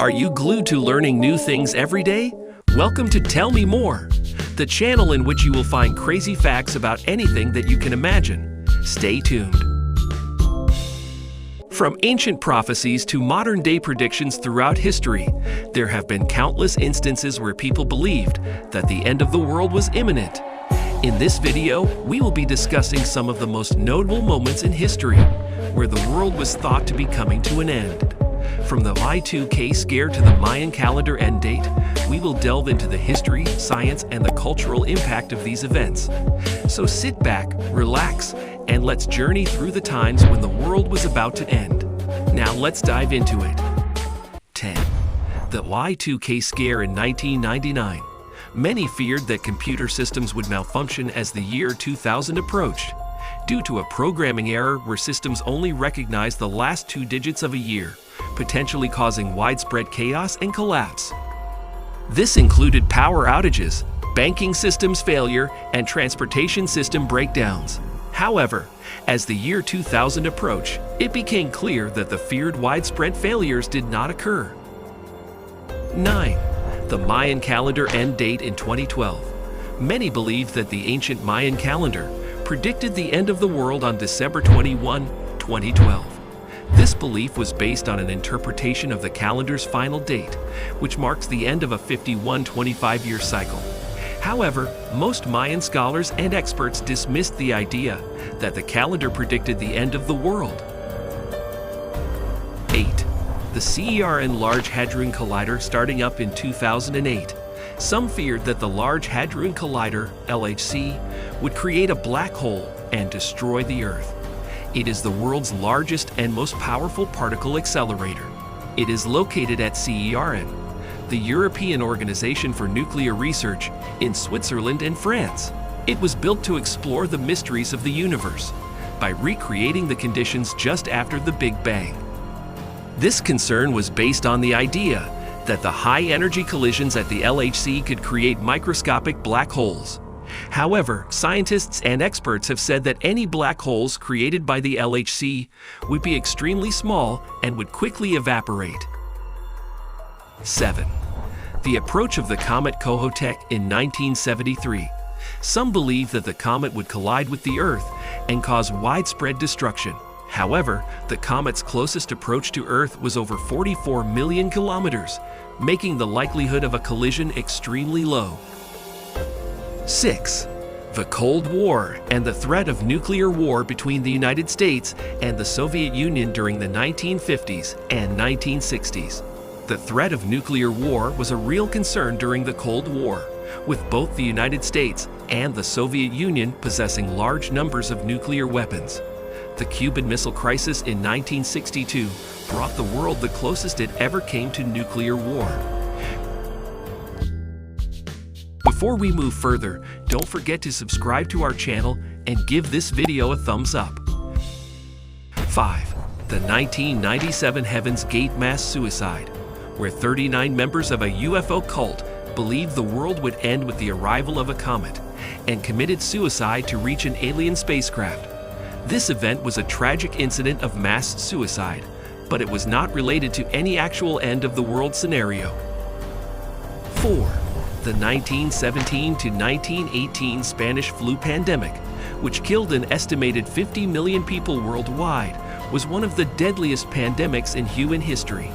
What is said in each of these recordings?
Are you glued to learning new things every day? Welcome to Tell Me More, the channel in which you will find crazy facts about anything that you can imagine. Stay tuned. From ancient prophecies to modern-day predictions throughout history, there have been countless instances where people believed that the end of the world was imminent. In this video, we will be discussing some of the most notable moments in history where the world was thought to be coming to an end. From the Y2K scare to the Mayan calendar end date, we will delve into the history, science, and the cultural impact of these events. So sit back, relax, and let's journey through the times when the world was about to end. Now let's dive into it. 10. The Y2K scare in 1999. Many feared that computer systems would malfunction as the year 2000 approached, due to a programming error where systems only recognized the last 2 digits of a year, potentially causing widespread chaos and collapse. This included power outages, banking systems failure, and transportation system breakdowns. However, as the year 2000 approached, it became clear that the feared widespread failures did not occur. 9. The Mayan calendar end date in 2012. Many believed that the ancient Mayan calendar predicted the end of the world on December 21, 2012. This belief was based on an interpretation of the calendar's final date, which marks the end of a 51-25-year cycle. However, most Mayan scholars and experts dismissed the idea that the calendar predicted the end of the world. 8. The CERN Large Hadron Collider starting up in 2008. Some feared that the Large Hadron Collider, LHC, would create a black hole and destroy the Earth. It is the world's largest and most powerful particle accelerator. It is located at CERN, the European Organization for Nuclear Research, in Switzerland and France. It was built to explore the mysteries of the universe by recreating the conditions just after the Big Bang. This concern was based on the idea that the high-energy collisions at the LHC could create microscopic black holes. However, scientists and experts have said that any black holes created by the LHC would be extremely small and would quickly evaporate. 7. The approach of the Comet Kohoutek in 1973. Some believe that the comet would collide with the Earth and cause widespread destruction. However, the comet's closest approach to Earth was over 44 million kilometers, making the likelihood of a collision extremely low. 6. The Cold War and the threat of nuclear war between the United States and the Soviet Union during the 1950s and 1960s. The threat of nuclear war was a real concern during the Cold War, with both the United States and the Soviet Union possessing large numbers of nuclear weapons. The Cuban Missile Crisis in 1962 brought the world the closest it ever came to nuclear war. Before we move further, don't forget to subscribe to our channel and give this video a thumbs up. 5. The 1997 Heaven's Gate mass suicide, where 39 members of a UFO cult believed the world would end with the arrival of a comet and committed suicide to reach an alien spacecraft. This event was a tragic incident of mass suicide, but it was not related to any actual end of the world scenario. 4. The 1917 to 1918 Spanish flu pandemic, which killed an estimated 50 million people worldwide, was one of the deadliest pandemics in human history.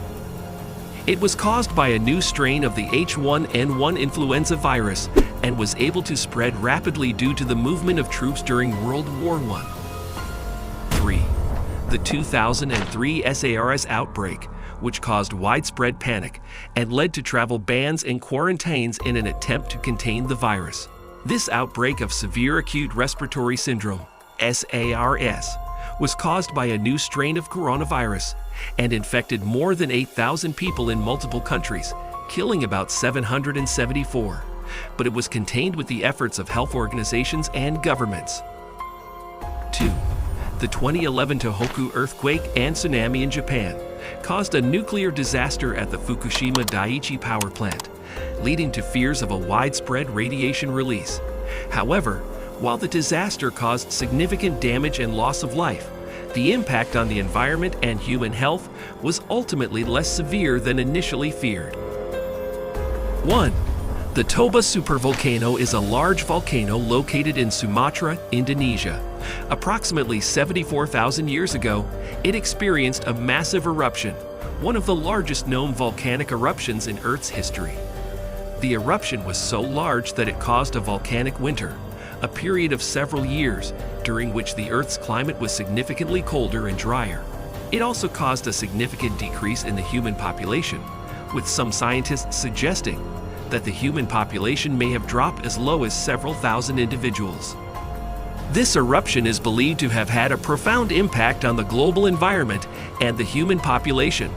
It was caused by a new strain of the H1N1 influenza virus and was able to spread rapidly due to the movement of troops during World War I. 3. The 2003 SARS outbreak, which caused widespread panic and led to travel bans and quarantines in an attempt to contain the virus. This outbreak of severe acute respiratory syndrome, SARS, was caused by a new strain of coronavirus and infected more than 8,000 people in multiple countries, killing about 774. But it was contained with the efforts of health organizations and governments. 2. The 2011 Tohoku earthquake and tsunami in Japan caused a nuclear disaster at the Fukushima Daiichi power plant, leading to fears of a widespread radiation release. However, while the disaster caused significant damage and loss of life, the impact on the environment and human health was ultimately less severe than initially feared. 1. The Toba supervolcano is a large volcano located in Sumatra, Indonesia. Approximately 74,000 years ago, it experienced a massive eruption, one of the largest known volcanic eruptions in Earth's history. The eruption was so large that it caused a volcanic winter, a period of several years during which the Earth's climate was significantly colder and drier. It also caused a significant decrease in the human population, with some scientists suggesting that the human population may have dropped as low as several thousand individuals. This eruption is believed to have had a profound impact on the global environment and the human population,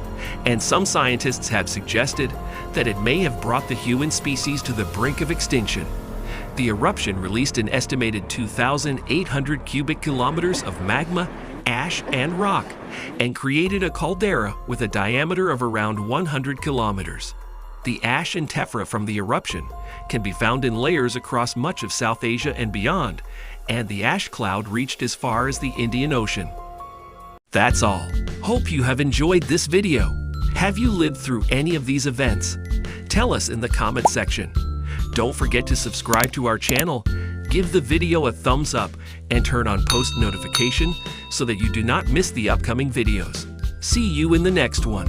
and some scientists have suggested that it may have brought the human species to the brink of extinction. The eruption released an estimated 2,800 cubic kilometers of magma, ash, and rock, and created a caldera with a diameter of around 100 kilometers. The ash and tephra from the eruption can be found in layers across much of South Asia and beyond, and the ash cloud reached as far as the Indian Ocean. That's all. Hope you have enjoyed this video. Have you lived through any of these events? Tell us in the comment section. Don't forget to subscribe to our channel, give the video a thumbs up, and turn on post notification so that you do not miss the upcoming videos. See you in the next one.